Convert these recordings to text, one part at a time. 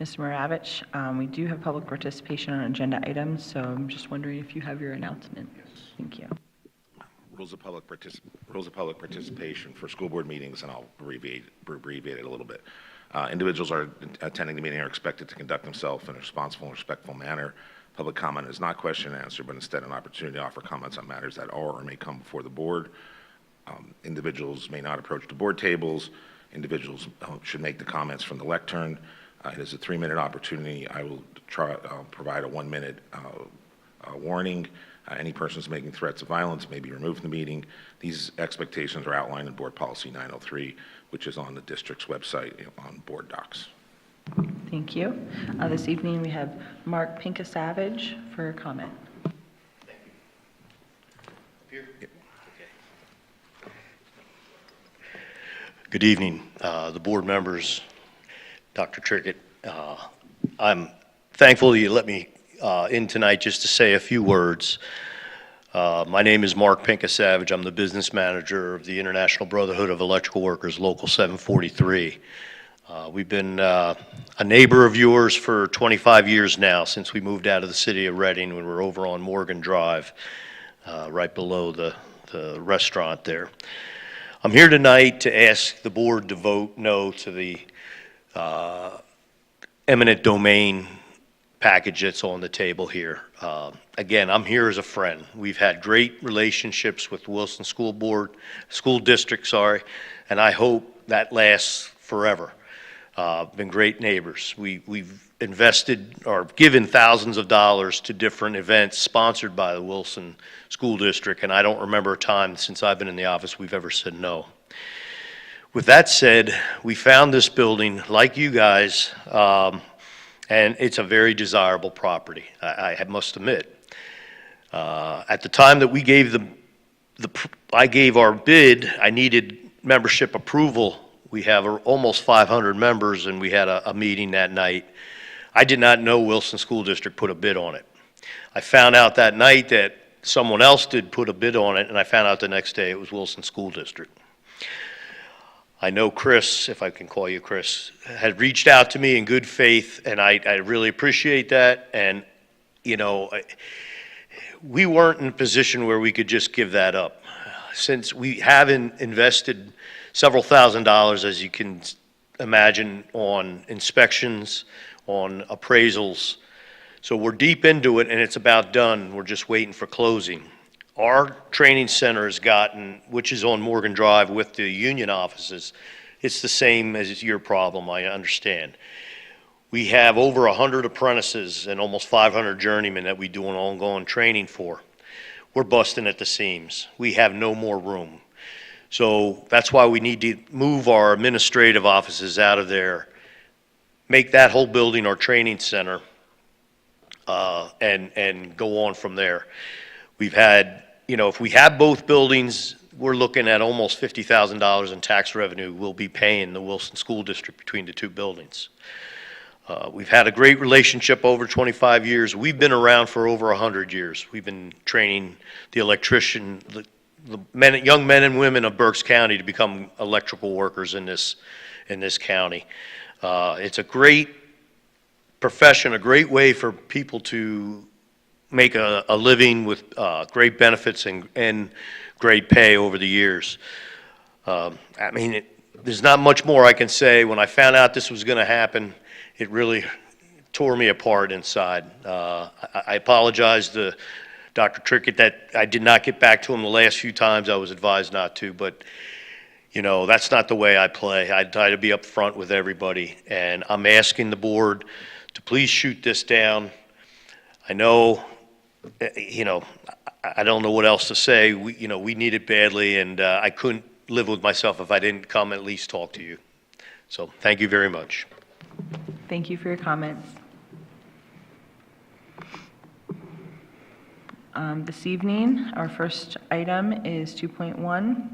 Mr. Maravich, we do have public participation on agenda items, so I'm just wondering if you have your announcement. Yes. Thank you. Rules of public participation for school board meetings, and I'll abbreviate it a little bit. Individuals are attending the meeting are expected to conduct themselves in a responsible and respectful manner. Public comment is not question and answer, but instead an opportunity to offer comments on matters that are or may come before the board. Individuals may not approach the board tables. Individuals should make the comments from the lectern. It is a 3-minute opportunity. I will provide a 1-minute warning. Any persons making threats of violence may be removed from the meeting. These expectations are outlined in Board Policy 903, which is on the district's website on board docs. Thank you. This evening we have Mark Pincusavage for a comment. Thank you. Up here? Yep. Okay. Good evening, the board members, Dr. Trickett. I'm thankful that you let me in tonight just to say a few words. My name is Mark Pincusavage. I'm the business manager of the International Brotherhood of Electrical Workers, Local 743. We've been a neighbor of yours for 25 years now, since we moved out of the city of Reading when we were over on Morgan Drive, right below the restaurant there. I'm here tonight to ask the board to vote no to the eminent domain package that's on the table here. Again, I'm here as a friend. We've had great relationships with Wilson School District, and I hope that lasts forever. Been great neighbors. We've invested or given thousands of dollars to different events sponsored by the Wilson School District, and I don't remember a time since I've been in the office we've ever said no. With that said, we found this building, like you guys, and it's a very desirable property, I must admit. At the time that we gave I gave our bid, I needed membership approval. We have almost 500 members, and we had a meeting that night. I did not know Wilson School District put a bid on it. I found out that night that someone else did put a bid on it, and I found out the next day it was Wilson School District. I know Chris, if I can call you Chris, had reached out to me in good faith, and I really appreciate that. And, you know, we weren't in a position where we could just give that up. Since we haven't invested several $1,000s, as you can imagine, on inspections, on appraisals. So we're deep into it, and it's about done. We're just waiting for closing. Our training center has gotten, which is on Morgan Drive with the union offices, it's the same as your problem, I understand. We have over 100 apprentices and almost 500 journeymen that we do an ongoing training for. We're busting at the seams. We have no more room. So that's why we need to move our administrative offices out of there, make that whole building our training center, and go on from there. We've had, you know, if we have both buildings, we're looking at almost $50,000 in tax revenue we'll be paying the Wilson School District between the two buildings. We've had a great relationship over 25 years. We've been around for over 100 years. We've been training the electrician, young men and women of Berks County to become electrical workers in this county. It's a great profession, a great way for people to make a living with great benefits and great pay over the years. I mean, there's not much more I can say. When I found out this was going to happen, it really tore me apart inside. I apologize to Dr. Trickett that I did not get back to him the last few times I was advised not to, but you know, that's not the way I play. I try to be up front with everybody, and I'm asking the board to please shoot this down. I know, you know, I don't know what else to say. We need it badly, and I couldn't live with myself if I didn't come and at least talk to you. So thank you very much. Thank you for your comments. This evening, our first item is 2.1.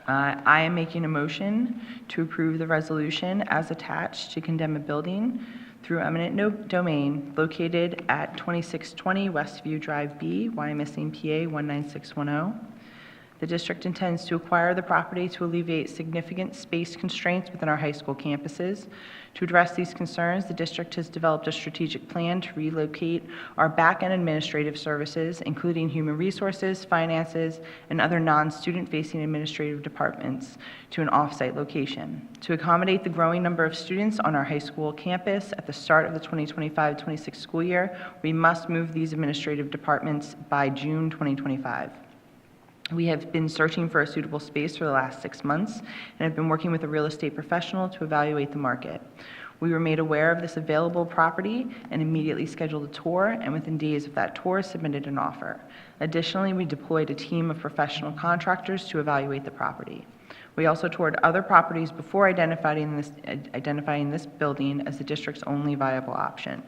I am making a motion to approve the resolution as attached to condemn a building through eminent domain located at 2620 Westview Drive B, Wyomissing, PA 19610. The district intends to acquire the property to alleviate significant space constraints within our high school campuses. To address these concerns, the district has developed a strategic plan to relocate our back-end administrative services, including human resources, finances, and other non-student-facing administrative departments, to an off-site location. To accommodate the growing number of students on our high school campus at the start of the 2025-26 school year, we must move these administrative departments by June 2025. We have been searching for a suitable space for the last 6 months and have been working with a real estate professional to evaluate the market. We were made aware of this available property and immediately scheduled a tour, and within days of that tour, submitted an offer. Additionally, we deployed a team of professional contractors to evaluate the property. We also toured other properties before identifying this building as the district's only viable option.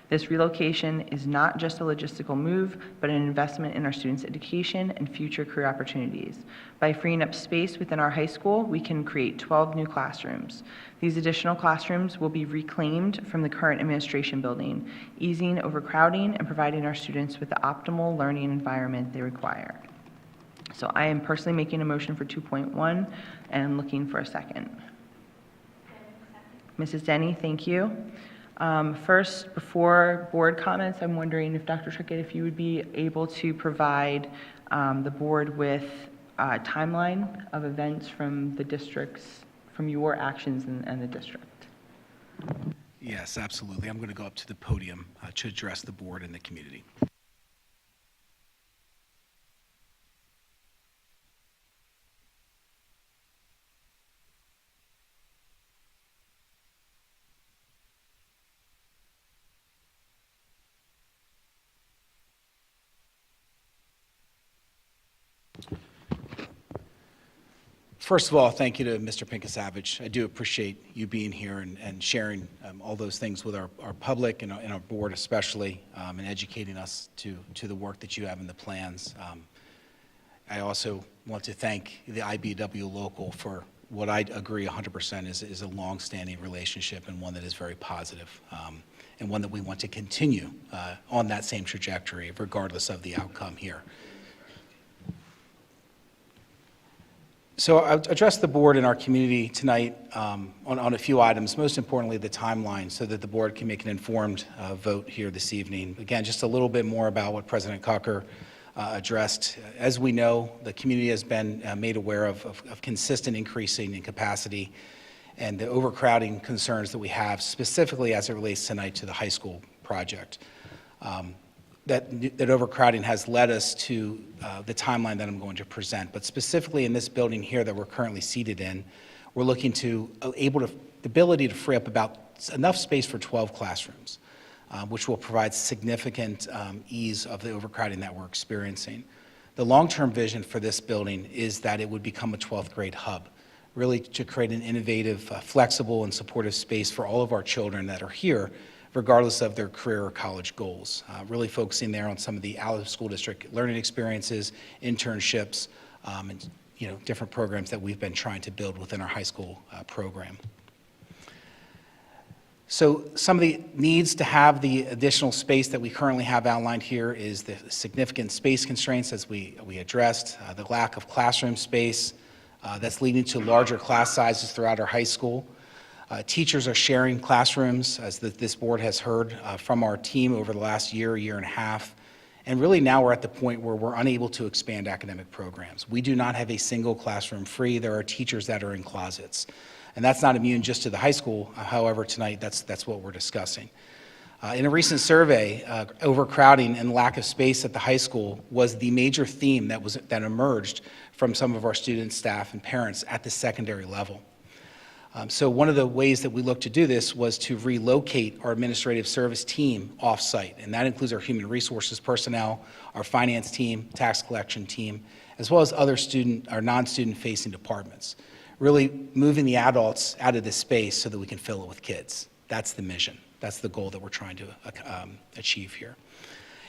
This relocation is not just a logistical move, but an investment in our students' education and future career opportunities. By freeing up space within our high school, we can create 12 new classrooms. These additional classrooms will be reclaimed from the current administration building, easing overcrowding and providing our students with the optimal learning environment they require. So I am personally making a motion for 2.1 and looking for a second. Mrs. Denny, thank you. First, before board comments, I'm wondering if Dr. Trickett, if you would be able to provide the board with a timeline of events from the districts, from your actions and the district. Yes, absolutely. I'm going to go up to the podium to address the board and the community. First of all, thank you to Mr. Pinkasavage. I do appreciate you being here and sharing all those things with our public and our board especially, and educating us to the work that you have in the plans. I also want to thank the IBW local for what I agree 100% is a long-standing relationship and one that is very positive, and one that we want to continue on that same trajectory regardless of the outcome here. So I'll address the board and our community tonight on a few items, most importantly the timeline, so that the board can make an informed vote here this evening. Again, just a little bit more about what President Cocker addressed. As we know, the community has been made aware of consistent increasing in capacity and the overcrowding concerns that we have, specifically as it relates tonight to the high school project. That overcrowding has led us to the timeline that I'm going to present. But specifically in this building here that we're currently seated in, we're looking to the ability to free up about enough space for 12 classrooms, which will provide significant ease of the overcrowding that we're experiencing. The long-term vision for this building is that it would become a 12th grade hub, really to create an innovative, flexible, and supportive space for all of our children that are here, regardless of their career or college goals, really focusing there on some of the out-of-school district learning experiences, internships, and different programs that we've been trying to build within our high school program. So some of the needs to have the additional space that we currently have outlined here is the significant space constraints, as we addressed, the lack of classroom space that's leading to larger class sizes throughout our high school. Teachers are sharing classrooms, as this board has heard from our team over the last year and a half. And really now we're at the point where we're unable to expand academic programs. We do not have a single classroom free. There are teachers that are in closets. And that's not immune just to the high school. However, tonight that's what we're discussing. In a recent survey, overcrowding and lack of space at the high school was the major theme that emerged from some of our students, staff, and parents at the secondary level. So one of the ways that we looked to do this was to relocate our administrative service team off-site, and that includes our human resources personnel, our finance team, tax collection team, as well as other non-student facing departments. Really moving the adults out of this space so that we can fill it with kids. That's the mission. That's the goal that we're trying to achieve here.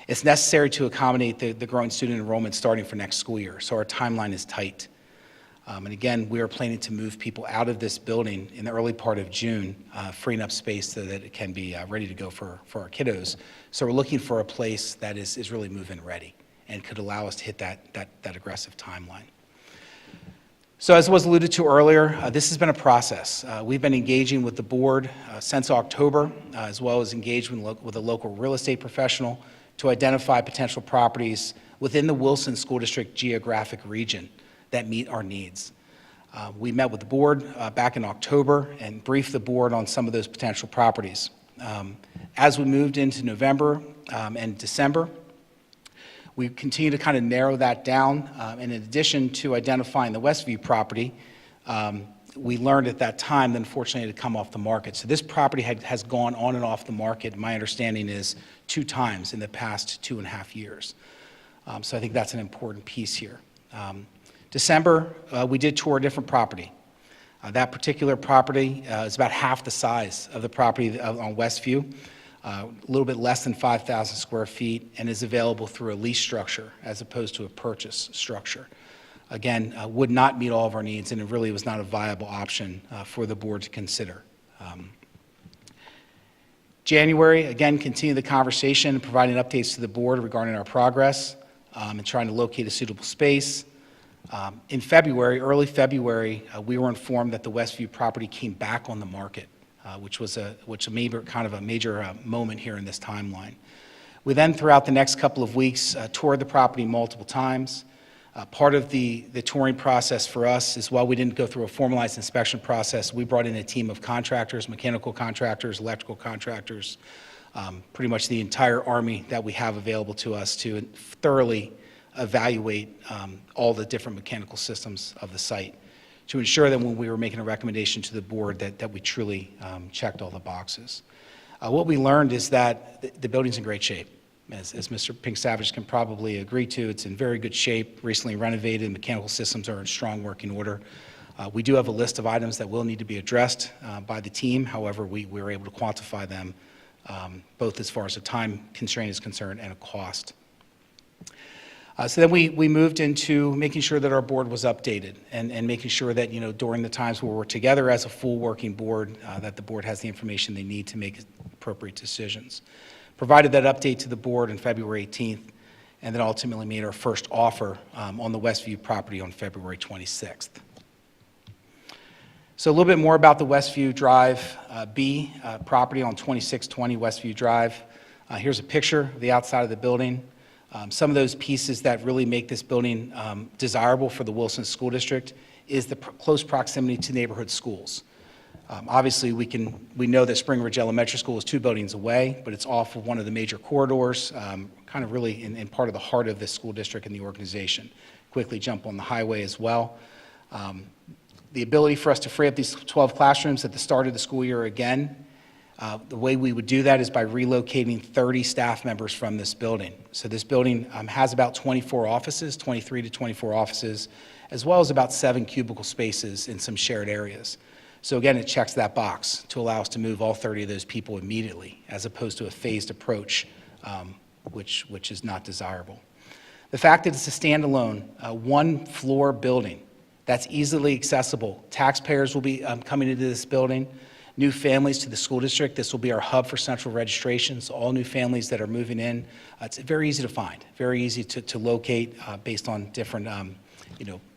It's necessary to accommodate the growing student enrollment starting for next school year, so our timeline is tight. And again, we are planning to move people out of this building in the early part of June, freeing up space so that it can be ready to go for our kiddos. So we're looking for a place that is really move-in ready and could allow us to hit that aggressive timeline. So as was alluded to earlier, this has been a process. We've been engaging with the board since October, as well as engagement with a local real estate professional to identify potential properties within the Wilson School District geographic region that meet our needs. We met with the board back in October and briefed the board on some of those potential properties. As we moved into November and December, we continue to kind of narrow that down. And in addition to identifying the Westview property, we learned at that time that unfortunately it had come off the market. So this property has gone on and off the market, my understanding is 2 times in the past 2.5 years. So I think that's an important piece here. December, we did tour a different property. That particular property is about half the size of the property on Westview, a little bit less than 5,000 square feet, and is available through a lease structure as opposed to a purchase structure. Again, would not meet all of our needs, and it really was not a viable option for the board to consider. January, again, continue the conversation, providing updates to the board regarding our progress and trying to locate a suitable space. In February, early February, we were informed that the Westview property came back on the market, which a major moment here in this timeline. We then, throughout the next couple of weeks, toured the property multiple times. Part of the touring process for us is, while we didn't go through a formalized inspection process, we brought in a team of contractors, mechanical contractors, electrical contractors, pretty much the entire army that we have available to us to thoroughly evaluate all the different mechanical systems of the site to ensure that when we were making a recommendation to the board that we truly checked all the boxes. What we learned is that the building's in great shape. As Mr. Pink Savage can probably agree to, it's in very good shape, recently renovated, mechanical systems are in strong working order. We do have a list of items that will need to be addressed by the team. However, we were able to quantify them both as far as a time constraint is concerned and a cost. So then we moved into making sure that our board was updated and making sure that, during the times where we're together as a full working board, that the board has the information they need to make appropriate decisions. Provided that update to the board on February 18th, and then ultimately made our first offer on the Westview property on February 26th. So a little bit more about the Westview Drive B property on 2620 Westview Drive. Here's a picture of the outside of the building. Some of those pieces that really make this building desirable for the Wilson School District is the close proximity to neighborhood schools. Obviously, we know that Spring Ridge Elementary School is 2 buildings away, but it's off of one of the major corridors, kind of really in part of the heart of the school district and the organization. Quickly jump on the highway as well. The ability for us to free up these 12 classrooms at the start of the school year again, the way we would do that is by relocating 30 staff members from this building. So this building has about 24 offices, 23 to 24 offices, as well as about 7 cubicle spaces in some shared areas. So again, it checks that box to allow us to move all 30 of those people immediately, as opposed to a phased approach, which is not desirable. The fact that it's a standalone, 1-floor building that's easily accessible. Taxpayers will be coming into this building. New families to the school district. This will be our hub for central registrations. All new families that are moving in. It's very easy to find, very easy to locate based on different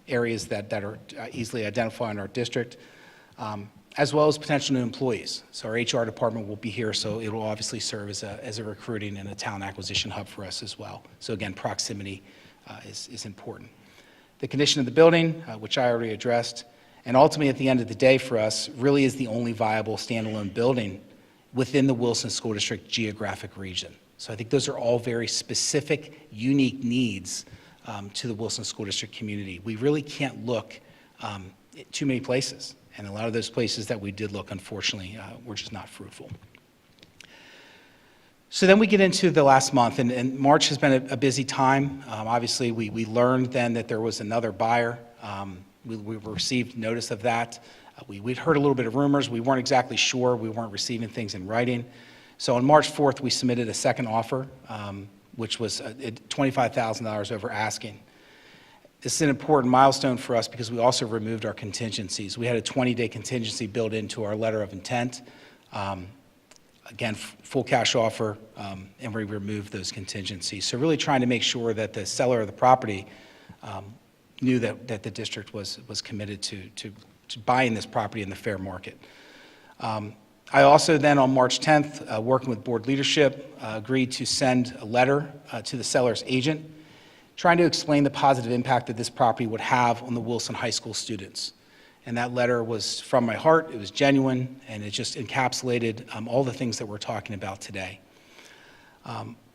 areas that are easily identified in our district, as well as potential new employees. So our HR department will be here, so it will obviously serve as a recruiting and a talent acquisition hub for us as well. So again, proximity is important. The condition of the building, which I already addressed, and ultimately at the end of the day for us, really is the only viable standalone building within the Wilson School District geographic region. So I think those are all very specific, unique needs to the Wilson School District community. We really can't look too many places And a lot of those places that we did look, unfortunately, were just not fruitful. So then we get into the last month, and March has been a busy time. Obviously, we learned then that there was another buyer. We received notice of that. We'd heard a little bit of rumors. We weren't exactly sure. We weren't receiving things in writing. So on March 4th, we submitted a second offer, which was $25,000 over asking. This is an important milestone for us because we also removed our contingencies. We had a 20-day contingency built into our letter of intent. Again, full cash offer, and we removed those contingencies. So really trying to make sure that the seller of the property knew that the district was committed to buying this property in the fair market. I also then, on March 10th, working with board leadership, agreed to send a letter to the seller's agent, trying to explain the positive impact that this property would have on the Wilson High School students. And that letter was from my heart, it was genuine, and it just encapsulated all the things that we're talking about today.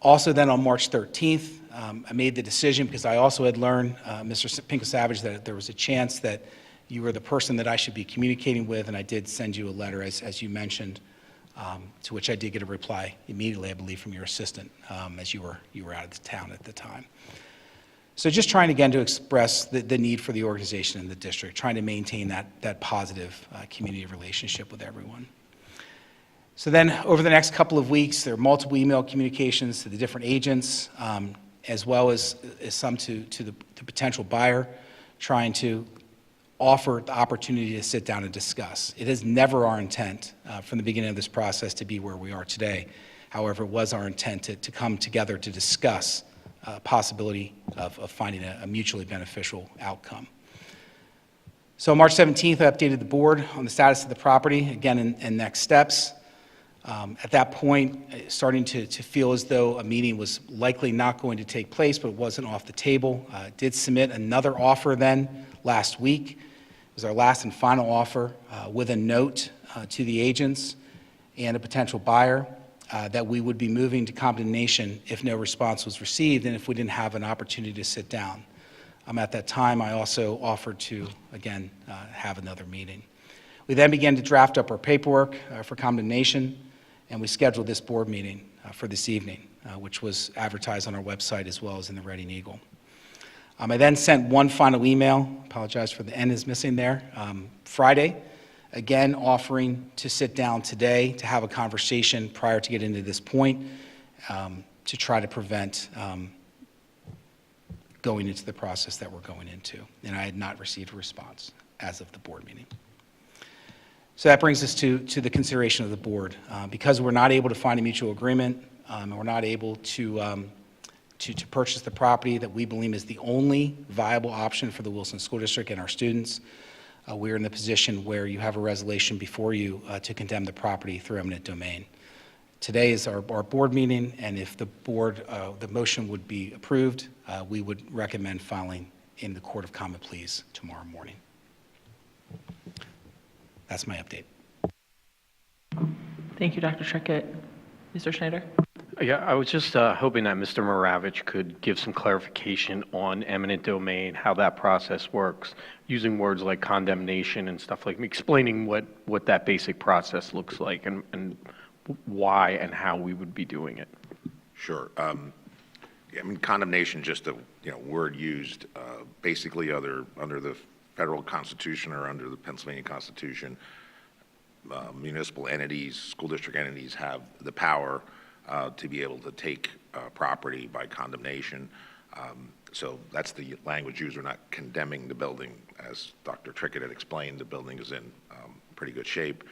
Also then on March 13th, I made the decision because I also had learned, Mr. Pinko Savage, that there was a chance that you were the person that I should be communicating with, and I did send you a letter, as you mentioned, to which I did get a reply immediately, I believe, from your assistant, as you were out of town at the time. So just trying again to express the need for the organization and the district, trying to maintain that positive community relationship with everyone. So then over the next couple of weeks, there are multiple email communications to the different agents, as well as some to the potential buyer, trying to offer the opportunity to sit down and discuss. It is never our intent from the beginning of this process to be where we are today. However, it was our intent to come together to discuss possibility of finding a mutually beneficial outcome. So on March 17th, I updated the board on the status of the property, again, and next steps. At that point, starting to feel as though a meeting was likely not going to take place, but it wasn't off the table. Did submit another offer then last week. It was our last and final offer with a note to the agents and a potential buyer that we would be moving to condemnation if no response was received and if we didn't have an opportunity to sit down. At that time, I also offered to, again, have another meeting. We then began to draft up our paperwork for condemnation, and we scheduled this board meeting for this evening, which was advertised on our website as well as in the Reading Eagle. I then sent one final email, apologize for the N is missing there, Friday, again offering to sit down today to have a conversation prior to getting to this point to try to prevent going into the process that we're going into. And I had not received a response as of the board meeting. So that brings us to the consideration of the board. Because we're not able to find a mutual agreement, and we're not able to purchase the property that we believe is the only viable option for the Wilson School District and our students, we're in the position where you have a resolution before you to condemn the property through eminent domain. Today is our board meeting, and if the board, the motion would be approved, we would recommend filing in the Court of Common Pleas tomorrow morning. That's my update. Thank you, Dr. Trickett. Mr. Schneider? Yeah, I was just hoping that Mr. Moravich could give some clarification on eminent domain, how that process works, using words like condemnation and stuff like, explaining what that basic process looks like and why and how we would be doing it. Sure. I mean, condemnation, just a word used, basically under the federal Constitution or under the Pennsylvania Constitution, municipal entities, school district entities have the power to be able to take property by condemnation. So that's the language used. We're not condemning the building. As Dr. Trickett had explained, the building is in pretty good shape.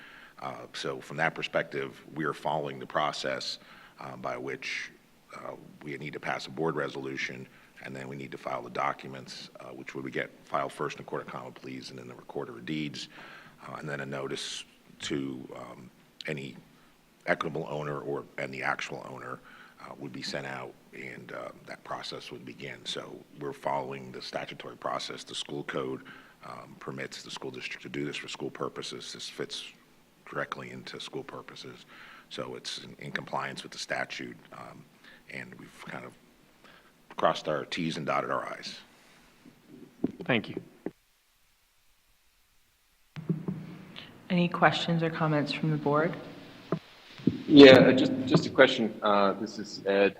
So from that perspective, we are following the process by which we need to pass a board resolution, and then we need to file the documents, which would we get filed first in the Court of Common Pleas and then the Recorder of Deeds, and then a notice to any equitable owner and the actual owner would be sent out, and that process would begin. So we're following the statutory process. The school code permits the school district to do this for school purposes. This fits directly into school purposes. So it's in compliance with the statute, and we've kind of crossed our T's and dotted our I's. Thank you. Any questions or comments from the board? Yeah, just a question. This is Ed.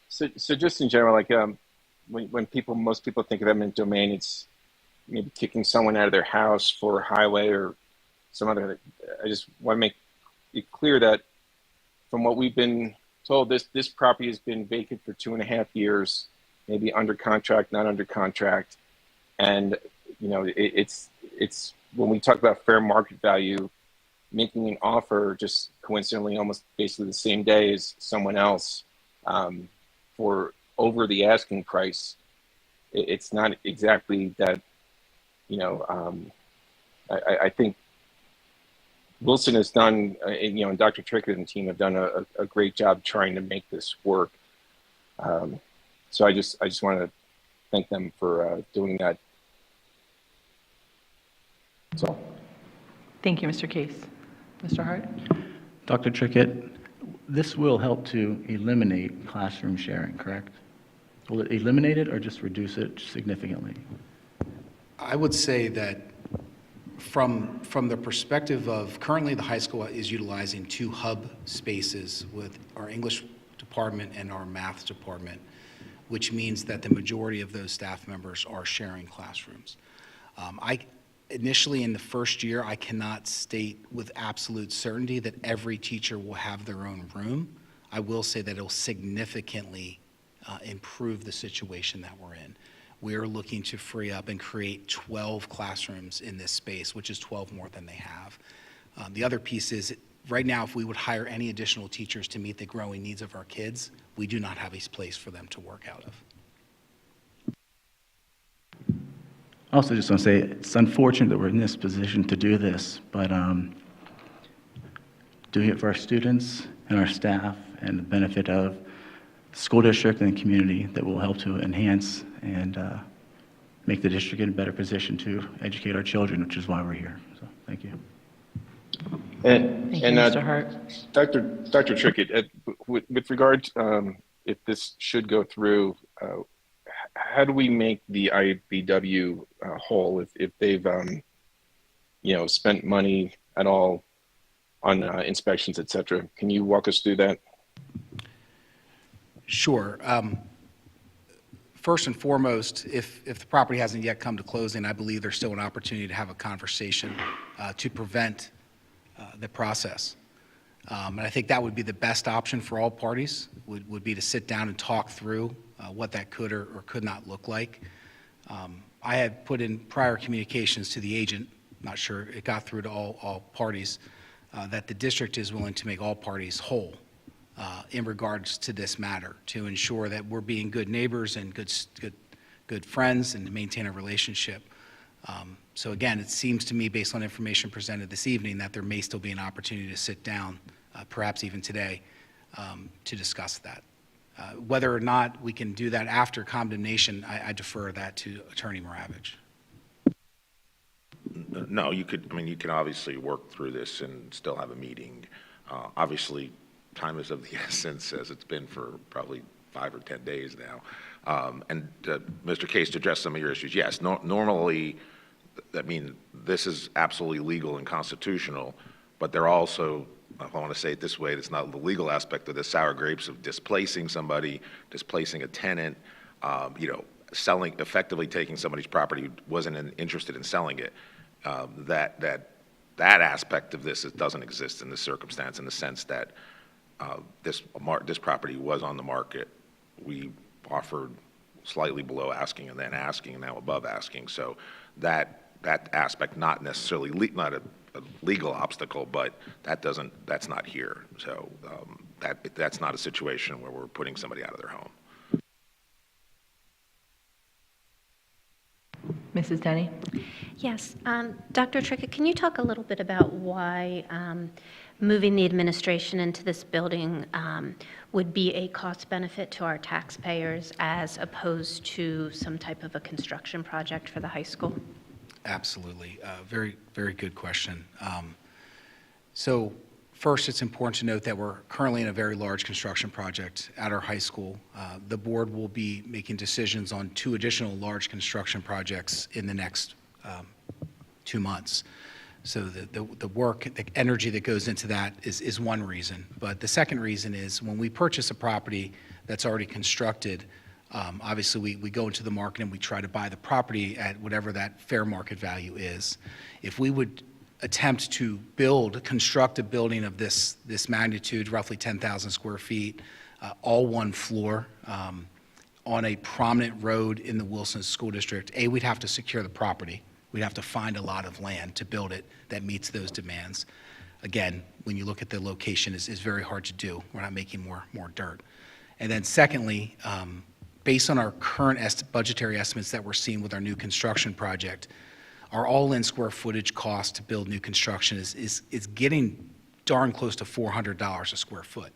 So just in general, like when most people think of eminent domain, it's maybe kicking someone out of their house for a highway or some other. I just want to make it clear that from what we've been told, this property has been vacant for 2.5 years, maybe under contract, not under contract, and it's when we talk about fair market value, making an offer just coincidentally almost basically the same day as someone else for over the asking price, it's not exactly that. I think Wilson has done, and Dr. Trickett and team have done a great job trying to make this work. So I just want to thank them for doing that. So. Thank you, Mr. Case. Mr. Hart? Dr. Trickett, this will help to eliminate classroom sharing, correct? Will it eliminate it or just reduce it significantly? I would say that from the perspective of currently the high school is utilizing 2 hub spaces with our English department and our math department, which means that the majority of those staff members are sharing classrooms. Initially in the first year, I cannot state with absolute certainty that every teacher will have their own room. I will say that it will significantly improve the situation that we're in. We are looking to free up and create 12 classrooms in this space, which is 12 more than they have. The other piece is, right now, if we would hire any additional teachers to meet the growing needs of our kids, we do not have a place for them to work out of. I also just want to say it's unfortunate that we're in this position to do this, but doing it for our students and our staff and the benefit of the school district and the community that will help to enhance and make the district in a better position to educate our children, which is why we're here. So thank you. And Thank you, Mr. Hart. Dr. Trickett, with regard, if this should go through, how do we make the IBW whole if they've spent money at all on inspections, et cetera? Can you walk us through that? Sure. First and foremost, if the property hasn't yet come to closing, I believe there's still an opportunity to have a conversation to prevent the process. And I think that would be the best option for all parties, would be to sit down and talk through what that could or could not look like. I had put in prior communications to the agent, not sure it got through to all parties, that the district is willing to make all parties whole in regards to this matter, to ensure that we're being good neighbors and good friends and to maintain a relationship. So again, it seems to me, based on information presented this evening, that there may still be an opportunity to sit down, perhaps even today, to discuss that. Whether or not we can do that after condemnation, I defer that to Attorney Moravich. No, you could obviously work through this and still have a meeting. Obviously, time is of the essence, as it's been for probably 5 or 10 days now. And Mr. Case, to address some of your issues, yes, normally, this is absolutely legal and constitutional, but there are also, if I want to say it this way, it's not the legal aspect of the sour grapes of displacing somebody, displacing a tenant, effectively taking somebody's property who wasn't interested in selling it. That aspect of this doesn't exist in this circumstance, in the sense that this property was on the market. We offered slightly below asking and then asking and now above asking. So that aspect, not necessarily not a legal obstacle, but that's not here. So that's not a situation where we're putting somebody out of their home. Mrs. Denny? Yes. Dr. Trickett, can you talk a little bit about why moving the administration into this building would be a cost benefit to our taxpayers as opposed to some type of a construction project for the high school? Absolutely. Very, very good question. So first, it's important to note that we're currently in a very large construction project at our high school. The board will be making decisions on 2 additional large construction projects in the next 2 months. So the work, the energy that goes into that is one reason. But the second reason is when we purchase a property that's already constructed, obviously we go into the market and we try to buy the property at whatever that fair market value is. If we would attempt to construct a building of this magnitude, roughly 10,000 square feet, all one floor, on a prominent road in the Wilson School District, we'd have to secure the property. We'd have to find a lot of land to build it that meets those demands. Again, when you look at the location, is very hard to do. We're not making more dirt. And then secondly, based on our current budgetary estimates that we're seeing with our new construction project, our all-in square footage cost to build new construction is getting darn close to $400 a square foot.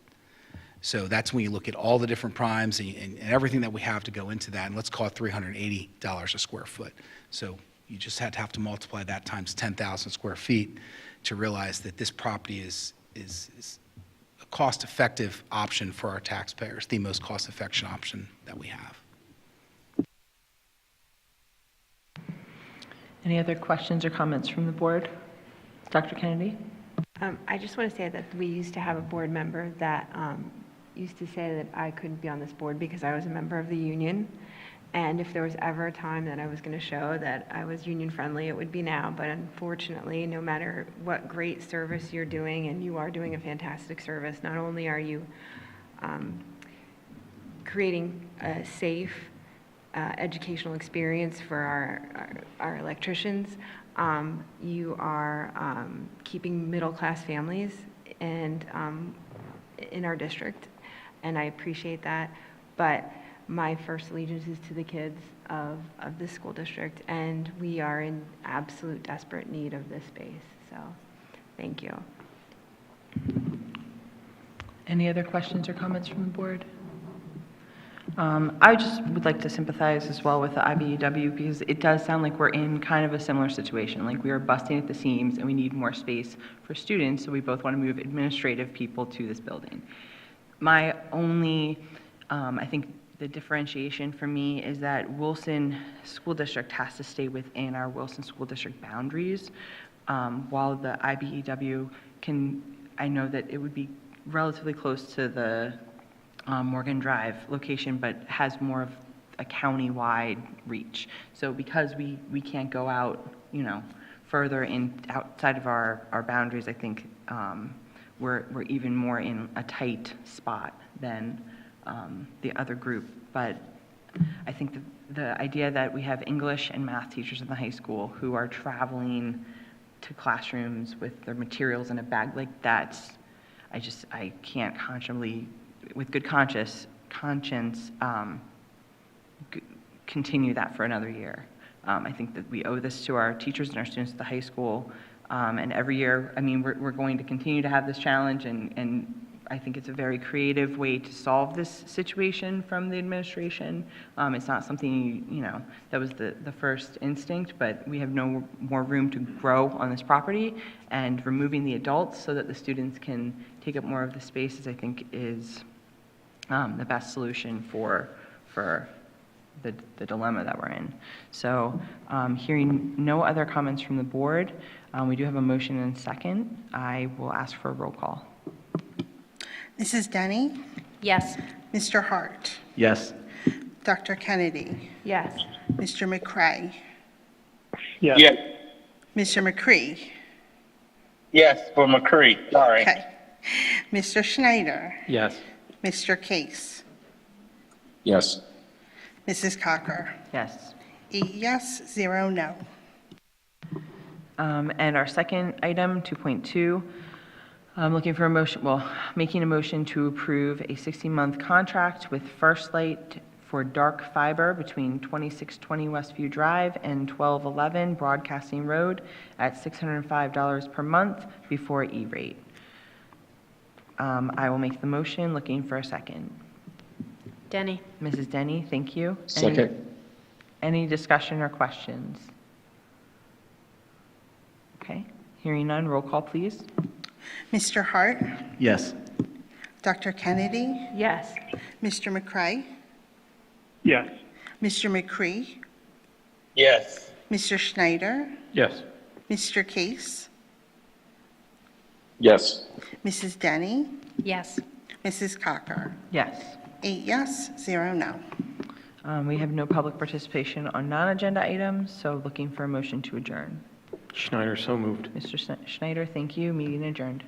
So that's when you look at all the different primes and everything that we have to go into that, and let's call it $380 a square foot. So you just have to multiply that times 10,000 square feet to realize that this property is a cost-effective option for our taxpayers, the most cost-effective option that we have. Any other questions or comments from the board? Dr. Kennedy? I just want to say that we used to have a board member that used to say that I couldn't be on this board because I was a member of the union. And if there was ever a time that I was going to show that I was union friendly, it would be now. But unfortunately, no matter what great service you're doing, and you are doing a fantastic service, not only are you creating a safe educational experience for our electricians, you are keeping middle-class families and in our district, and I appreciate that. But my first allegiance is to the kids of this school district, and we are in absolute desperate need of this space. So, thank you. Any other questions or comments from the board? I just would like to sympathize as well with the IBEW because it does sound like we're in kind of a similar situation. Like we are busting at the seams and we need more space for students, so we both want to move administrative people to this building. My only, I think the differentiation for me is that Wilson School District has to stay within our Wilson School District boundaries, while the IBEW I know that it would be relatively close to the Morgan Drive location, but has more of a county-wide reach. So because we can't go out, further outside of our boundaries, I think we're even more in a tight spot than the other group. But I think the idea that we have English and math teachers in the high school who are traveling to classrooms with their materials in a bag, like that's, I can't consciously, with good conscience, continue that for another year. I think that we owe this to our teachers and our students at the high school. And every year, we're going to continue to have this challenge, and I think it's a very creative way to solve this situation from the administration. It's not something, that was the first instinct, but we have no more room to grow on this property, and removing the adults so that the students can take up more of the spaces, I think, is the best solution for the dilemma that we're in. So hearing no other comments from the board, we do have a motion and second. I will ask for a roll call. Mrs. Denny? Yes. Mr. Hart? Yes. Dr. Kennedy? Yes. Mr. McCray? Yes. Mr. McCree? Yes, for McCree, sorry. Okay. Mr. Schneider? Yes. Mr. Case? Yes. Mrs. Cocker? Yes. 8 yes, 0 no. And our second item, 2.2, I'm looking for making a motion to approve a 60-month contract with First Light for dark fiber between 2620 Westview Drive and 1211 Broadcasting Road at $605 per month before E-rate. I will make the motion, looking for a second. Denny? Mrs. Denny, thank you. Second. Any discussion or questions? Okay, hearing none, roll call, please. Mr. Hart? Yes. Dr. Kennedy? Yes. Mr. McCray? Yes. Mr. McCree? Yes. Mr. Schneider? Yes. Mr. Case? Yes. Mrs. Denny, Yes. Mrs. Cocker. Yes. 8 yes, 0 no. We have no public participation on non-agenda items, so looking for a motion to adjourn. Schneider, so moved. Mr. Schneider, thank you. Meeting adjourned.